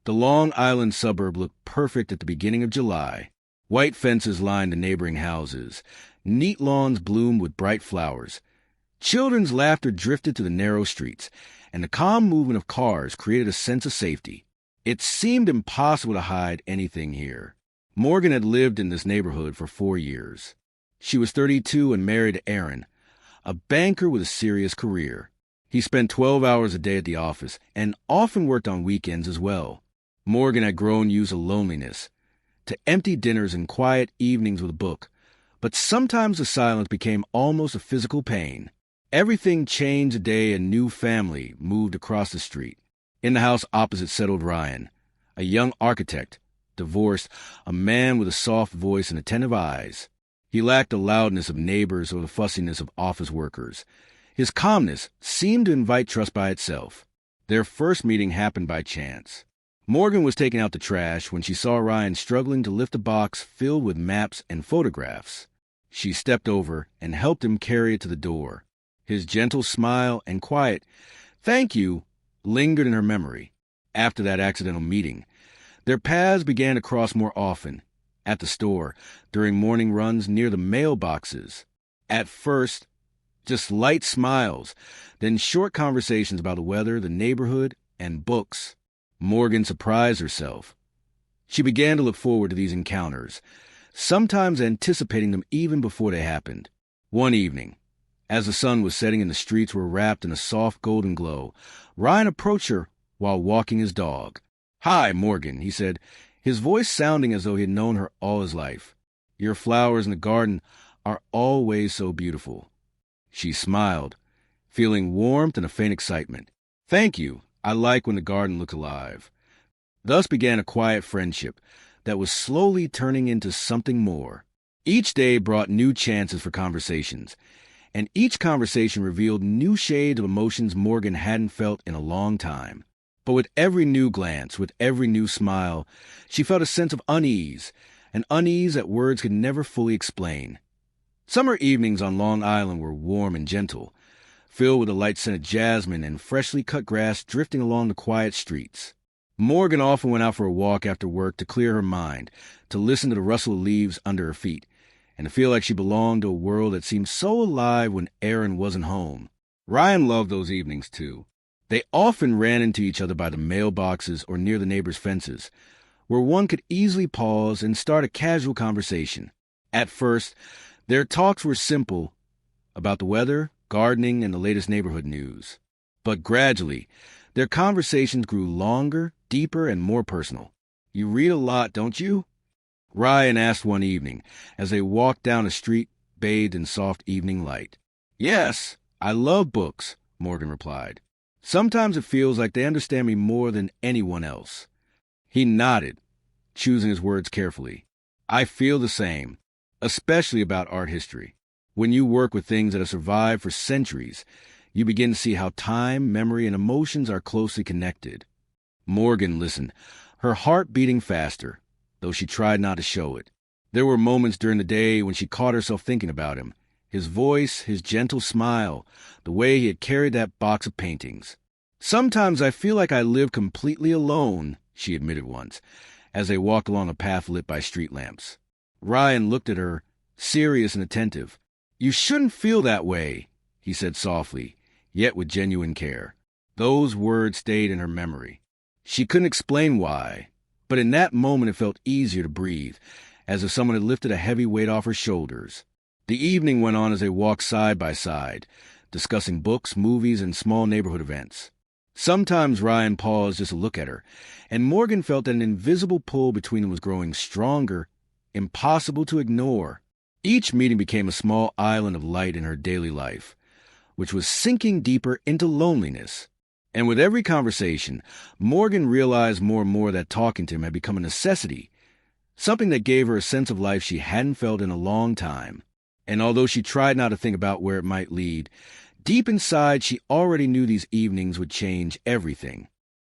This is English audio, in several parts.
The Long Island suburb looked perfect at the beginning of July. White fences lined the neighboring houses. Neat lawns bloomed with bright flowers. Children's laughter drifted through the narrow streets, and the calm movement of cars created a sense of safety. It seemed impossible to hide anything here. Morgan had lived in this neighborhood for 4 years. She was 32 and married to Aaron, a banker with a serious career. He spent 12 hours a day at the office and often worked on weekends as well. Morgan had grown used to loneliness, to empty dinners and quiet evenings with a book, but sometimes the silence became almost a physical pain. Everything changed the day a new family moved across the street. In the house opposite settled Ryan, a young architect, divorced, a man with a soft voice and attentive eyes. He lacked the loudness of neighbors or the fussiness of office workers. His calmness seemed to invite trust by itself. Their first meeting happened by chance. Morgan was taking out the trash when she saw Ryan struggling to lift a box filled with maps and photographs. She stepped over and helped him carry it to the door. His gentle smile and quiet, "Thank you," lingered in her memory. After that accidental meeting, their paths began to cross more often. At the store, during morning runs near the mailboxes. At first, just light smiles, then short conversations about the weather, the neighborhood, and books. Morgan surprised herself. She began to look forward to these encounters, sometimes anticipating them even before they happened. One evening, as the sun was setting and the streets were wrapped in a soft golden glow, Ryan approached her while walking his dog. "Hi, Morgan," he said, his voice sounding as though he had known her all his life. "Your flowers in the garden are always so beautiful." She smiled, feeling warmth and a faint excitement. "Thank you. I like when the garden looks alive." Thus began a quiet friendship that was slowly turning into something more. Each day brought new chances for conversations, and each conversation revealed new shades of emotions Morgan hadn't felt in a long time. But with every new glance, with every new smile, she felt a sense of unease, an unease that words could never fully explain. Summer evenings on Long Island were warm and gentle, filled with the light scent of jasmine and freshly cut grass drifting along the quiet streets. Morgan often went out for a walk after work to clear her mind, to listen to the rustle of leaves under her feet, and to feel like she belonged to a world that seemed so alive when Aaron wasn't home. Ryan loved those evenings, too. They often ran into each other by the mailboxes or near the neighbors' fences, where one could easily pause and start a casual conversation. At first, their talks were simple, about the weather, gardening, and the latest neighborhood news. But gradually, their conversations grew longer, deeper, and more personal. "You read a lot, don't you?" Ryan asked one evening, as they walked down a street bathed in soft evening light. "Yes, I love books," Morgan replied. "Sometimes it feels like they understand me more than anyone else." He nodded, choosing his words carefully. "I feel the same, especially about art history. When you work with things that have survived for centuries, you begin to see how time, memory, and emotions are closely connected." Morgan listened, her heart beating faster, though she tried not to show it. There were moments during the day when she caught herself thinking about him, his voice, his gentle smile, the way he had carried that box of paintings. "Sometimes I feel like I live completely alone," she admitted once, as they walked along a path lit by street lamps. Ryan looked at her, serious and attentive. "You shouldn't feel that way," he said softly, yet with genuine care. Those words stayed in her memory. She couldn't explain why, but in that moment it felt easier to breathe, as if someone had lifted a heavy weight off her shoulders. The evening went on as they walked side by side, discussing books, movies, and small neighborhood events. Sometimes Ryan paused just to look at her, and Morgan felt that an invisible pull between them was growing stronger, impossible to ignore. Each meeting became a small island of light in her daily life, which was sinking deeper into loneliness. And with every conversation, Morgan realized more and more that talking to him had become a necessity, something that gave her a sense of life she hadn't felt in a long time. And although she tried not to think about where it might lead, deep inside she already knew these evenings would change everything.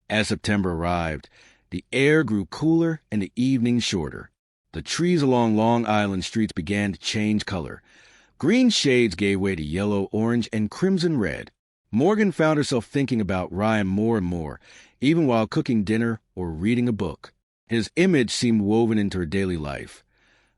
As September arrived, the air grew cooler and the evenings shorter. The trees along Long Island streets began to change color. Green shades gave way to yellow, orange, and crimson red. Morgan found herself thinking about Ryan more and more, even while cooking dinner or reading a book. His image seemed woven into her daily life,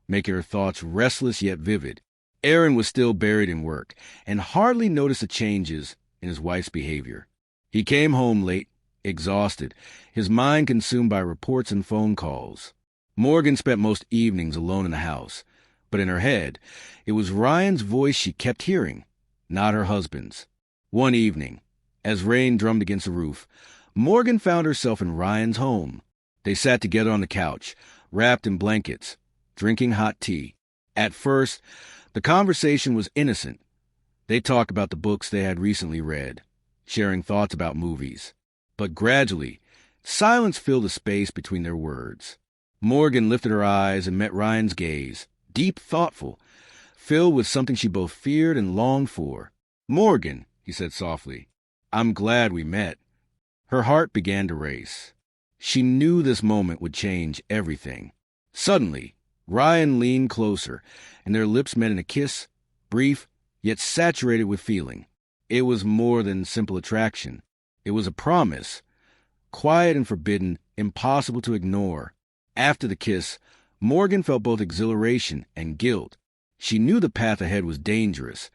making her thoughts restless yet vivid. Aaron was still buried in work and hardly noticed the changes in his wife's behavior. He came home late, exhausted, his mind consumed by reports and phone calls. Morgan spent most evenings alone in the house, but in her head, it was Ryan's voice she kept hearing, not her husband's. One evening, as rain drummed against the roof, Morgan found herself in Ryan's home. They sat together on the couch, wrapped in blankets, drinking hot tea. At first, the conversation was innocent. They talked about the books they had recently read, sharing thoughts about movies. But gradually, silence filled the space between their words. Morgan lifted her eyes and met Ryan's gaze, deep, thoughtful, filled with something she both feared and longed for. "Morgan," he said softly, "I'm glad we met." Her heart began to race. She knew this moment would change everything. Suddenly, Ryan leaned closer, and their lips met in a kiss, brief, yet saturated with feeling. It was more than simple attraction. It was a promise, quiet and forbidden, impossible to ignore. After the kiss, Morgan felt both exhilaration and guilt. She knew the path ahead was dangerous,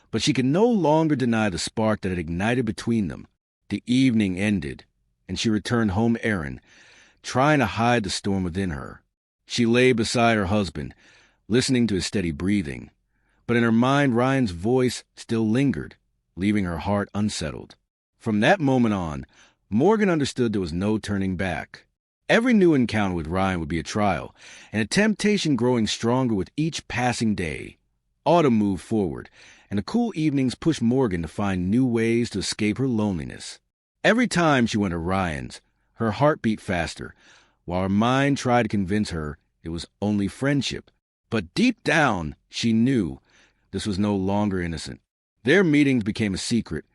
but she could no longer deny the spark that had ignited between them. The evening ended, and she returned home to Aaron, trying to hide the storm within her. She lay beside her husband, listening to his steady breathing, but in her mind Ryan's voice still lingered, leaving her heart unsettled. From that moment on, Morgan understood there was no turning back. Every new encounter with Ryan would be a trial, and a temptation growing stronger with each passing day. Autumn moved forward, and the cool evenings pushed Morgan to find new ways to escape her loneliness. Every time she went to Ryan's, her heart beat faster, while her mind tried to convince her it was only friendship. But deep down, she knew this was no longer innocent. Their meetings became a secret,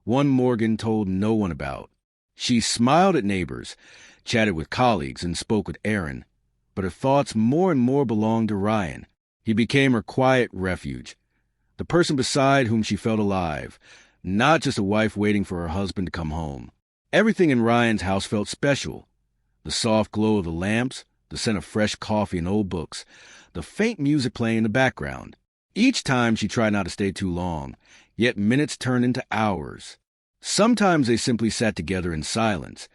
one Morgan told no one about. She smiled at neighbors, chatted with colleagues, and spoke with Aaron, but her thoughts more and more belonged to Ryan. He became her quiet refuge, the person beside whom she felt alive, not just a wife waiting for her husband to come home. Everything in Ryan's house felt special. The soft glow of the lamps, the scent of fresh coffee and old books, the faint music playing in the background. Each time she tried not to stay too long, yet minutes turned into hours. Sometimes they simply sat together in silence,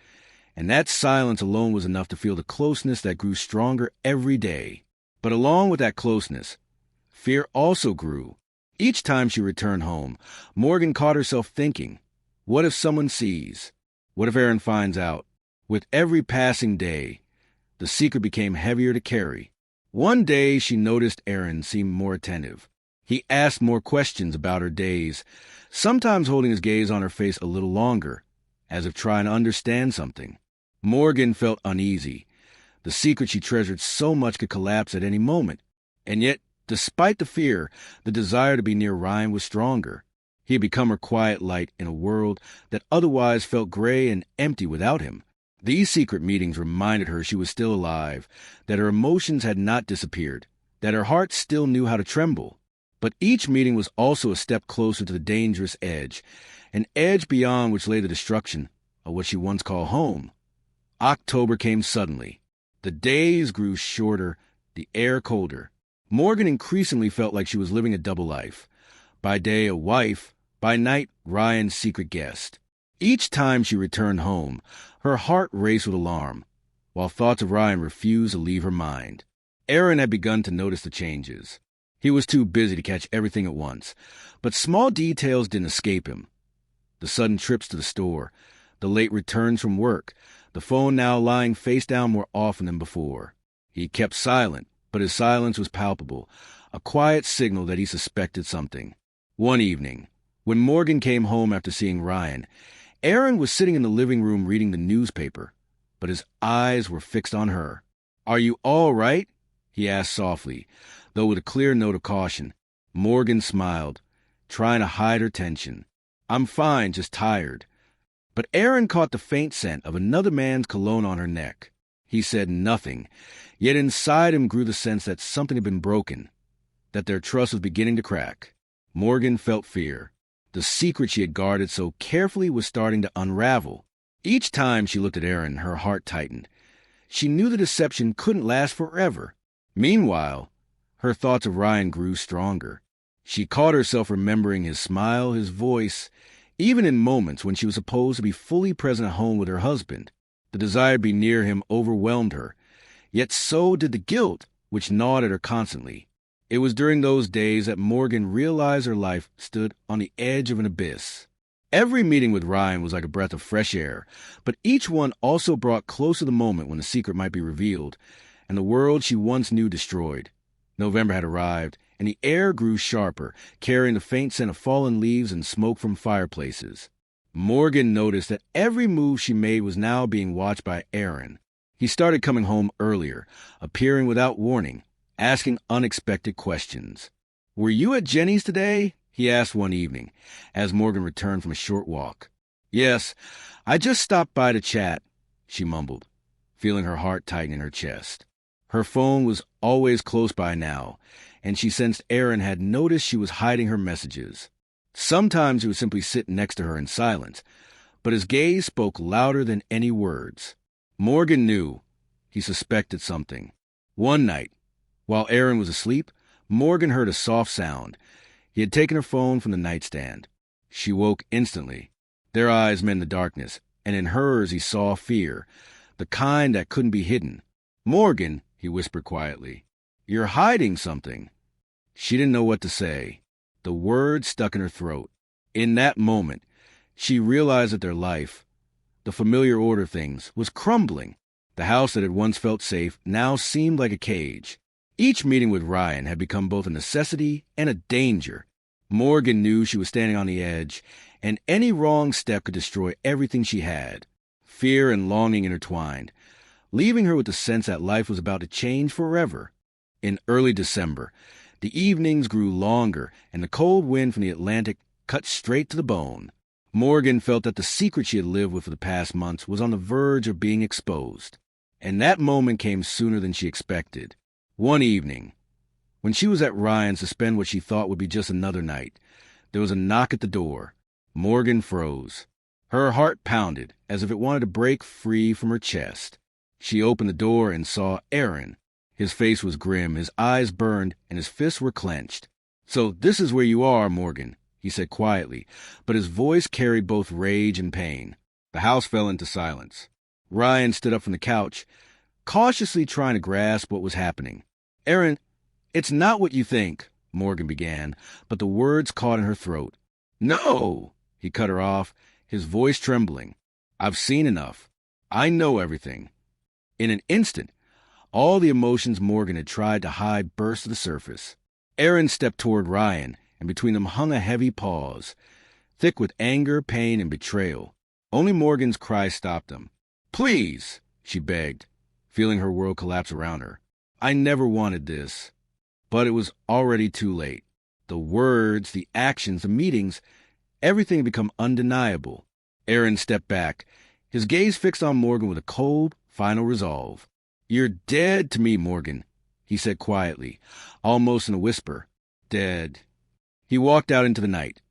and that silence alone was enough to feel the closeness that grew stronger every day. But along with that closeness, fear also grew. Each time she returned home, Morgan caught herself thinking, what if someone sees? What if Aaron finds out? With every passing day, the secret became heavier to carry. One day she noticed Aaron seemed more attentive. He asked more questions about her days, sometimes holding his gaze on her face a little longer, as if trying to understand something. Morgan felt uneasy. The secret she treasured so much could collapse at any moment. And yet, despite the fear, the desire to be near Ryan was stronger. He had become her quiet light in a world that otherwise felt gray and empty without him. These secret meetings reminded her she was still alive, that her emotions had not disappeared, that her heart still knew how to tremble. But each meeting was also a step closer to the dangerous edge, an edge beyond which lay the destruction of what she once called home. October came suddenly. The days grew shorter, the air colder. Morgan increasingly felt like she was living a double life. By day, a wife, by night, Ryan's secret guest. Each time she returned home, her heart raced with alarm, while thoughts of Ryan refused to leave her mind. Aaron had begun to notice the changes. He was too busy to catch everything at once, but small details didn't escape him. The sudden trips to the store, the late returns from work, the phone now lying face down more often than before. He kept silent, but his silence was palpable, a quiet signal that he suspected something. One evening, when Morgan came home after seeing Ryan, Aaron was sitting in the living room reading the newspaper, but his eyes were fixed on her. "Are you all right?" he asked softly, though with a clear note of caution. Morgan smiled, trying to hide her tension. "I'm fine, just tired." But Aaron caught the faint scent of another man's cologne on her neck. He said nothing, yet inside him grew the sense that something had been broken, that their trust was beginning to crack. Morgan felt fear. The secret she had guarded so carefully was starting to unravel. Each time she looked at Aaron, her heart tightened. She knew the deception couldn't last forever. Meanwhile, her thoughts of Ryan grew stronger. She caught herself remembering his smile, his voice, even in moments when she was supposed to be fully present at home with her husband. The desire to be near him overwhelmed her, yet so did the guilt, which gnawed at her constantly. It was during those days that Morgan realized her life stood on the edge of an abyss. Every meeting with Ryan was like a breath of fresh air, but each one also brought closer the moment when the secret might be revealed, and the world she once knew destroyed. November had arrived, and the air grew sharper, carrying the faint scent of fallen leaves and smoke from fireplaces. Morgan noticed that every move she made was now being watched by Aaron. He started coming home earlier, appearing without warning, asking unexpected questions. "Were you at Jenny's today?" he asked one evening, as Morgan returned from a short walk. "Yes, I just stopped by to chat," she mumbled, feeling her heart tighten in her chest. Her phone was always close by now, and she sensed Aaron had noticed she was hiding her messages. Sometimes he would simply sit next to her in silence, but his gaze spoke louder than any words. Morgan knew. He suspected something. One night, while Aaron was asleep, Morgan heard a soft sound. He had taken her phone from the nightstand. She woke instantly. Their eyes met in the darkness, and in hers he saw fear, the kind that couldn't be hidden. "Morgan," he whispered quietly, "you're hiding something." She didn't know what to say. The words stuck in her throat. In that moment, she realized that their life, the familiar order of things, was crumbling. The house that had once felt safe now seemed like a cage. Each meeting with Ryan had become both a necessity and a danger. Morgan knew she was standing on the edge, and any wrong step could destroy everything she had. Fear and longing intertwined, leaving her with the sense that life was about to change forever. In early December, the evenings grew longer, and the cold wind from the Atlantic cut straight to the bone. Morgan felt that the secret she had lived with for the past months was on the verge of being exposed. And that moment came sooner than she expected. One evening, when she was at Ryan's to spend what she thought would be just another night, there was a knock at the door. Morgan froze. Her heart pounded as if it wanted to break free from her chest. She opened the door and saw Aaron. His face was grim, his eyes burned, and his fists were clenched. "So this is where you are, Morgan," he said quietly, but his voice carried both rage and pain. The house fell into silence. Ryan stood up from the couch, cautiously trying to grasp what was happening. "Aaron, it's not what you think," Morgan began, but the words caught in her throat. "No!" He cut her off, his voice trembling. "I've seen enough. I know everything." In an instant, all the emotions Morgan had tried to hide burst to the surface. Aaron stepped toward Ryan, and between them hung a heavy pause, thick with anger, pain, and betrayal. Only Morgan's cry stopped them. "Please," she begged, feeling her world collapse around her. "I never wanted this." But it was already too late. The words, the actions, the meetings, everything had become undeniable. Aaron stepped back, his gaze fixed on Morgan with a cold, final resolve. "You're dead to me, Morgan," he said quietly, almost in a whisper. "Dead." He walked out into the night,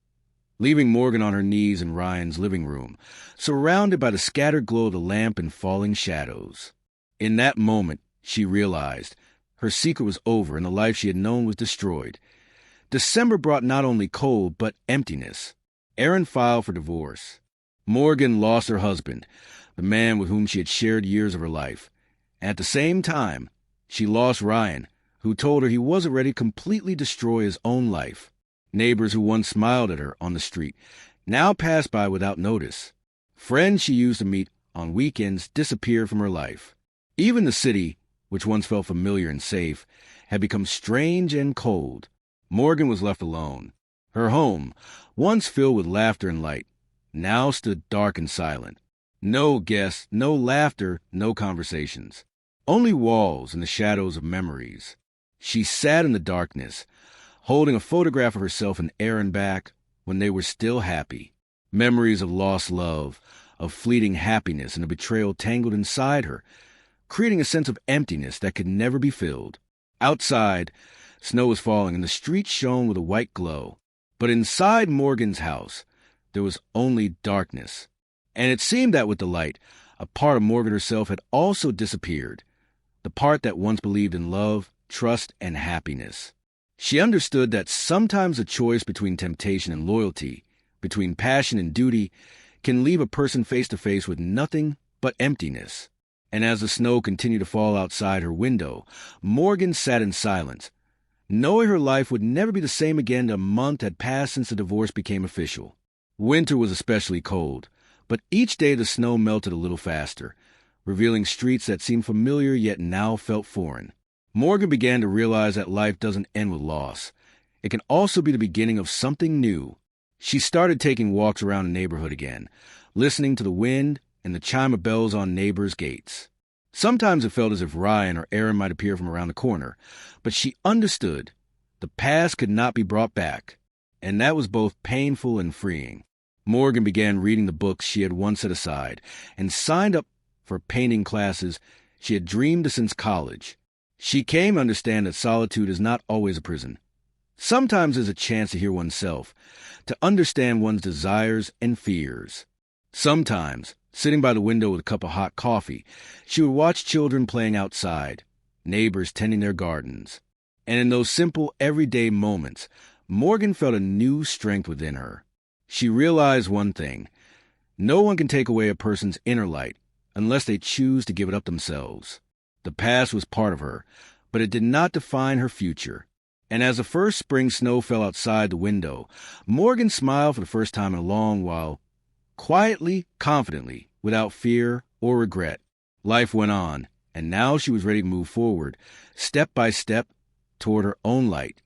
leaving Morgan on her knees in Ryan's living room, surrounded by the scattered glow of the lamp and falling shadows. In that moment, she realized her secret was over and the life she had known was destroyed. December brought not only cold, but emptiness. Aaron filed for divorce. Morgan lost her husband, the man with whom she had shared years of her life. And at the same time, she lost Ryan, who told her he wasn't ready to completely destroy his own life. Neighbors who once smiled at her on the street now passed by without notice. Friends she used to meet on weekends disappeared from her life. Even the city, which once felt familiar and safe, had become strange and cold. Morgan was left alone. Her home, once filled with laughter and light, now stood dark and silent. No guests, no laughter, no conversations. Only walls and the shadows of memories. She sat in the darkness, holding a photograph of herself and Aaron back when they were still happy. Memories of lost love, of fleeting happiness and a betrayal tangled inside her, creating a sense of emptiness that could never be filled. Outside, snow was falling and the streets shone with a white glow. But inside Morgan's house, there was only darkness. And it seemed that with the light, a part of Morgan herself had also disappeared, the part that once believed in love, trust, and happiness. She understood that sometimes a choice between temptation and loyalty, between passion and duty, can leave a person face to face with nothing but emptiness. And as the snow continued to fall outside her window, Morgan sat in silence, knowing her life would never be the same again. A month had passed since the divorce became official. Winter was especially cold, but each day the snow melted a little faster, revealing streets that seemed familiar yet now felt foreign. Morgan began to realize that life doesn't end with loss. It can also be the beginning of something new. She started taking walks around the neighborhood again, listening to the wind and the chime of bells on neighbors' gates. Sometimes it felt as if Ryan or Aaron might appear from around the corner, but she understood the past could not be brought back, and that was both painful and freeing. Morgan began reading the books she had once set aside and signed up for painting classes she had dreamed of since college. She came to understand that solitude is not always a prison. Sometimes it's a chance to hear oneself, to understand one's desires and fears. Sometimes, sitting by the window with a cup of hot coffee, she would watch children playing outside, neighbors tending their gardens. And in those simple, everyday moments, Morgan felt a new strength within her. She realized one thing: no one can take away a person's inner light unless they choose to give it up themselves. The past was part of her, but it did not define her future. And as the first spring snow fell outside the window, Morgan smiled for the first time in a long while, quietly, confidently, without fear or regret. Life went on, and now she was ready to move forward, step by step, toward her own light.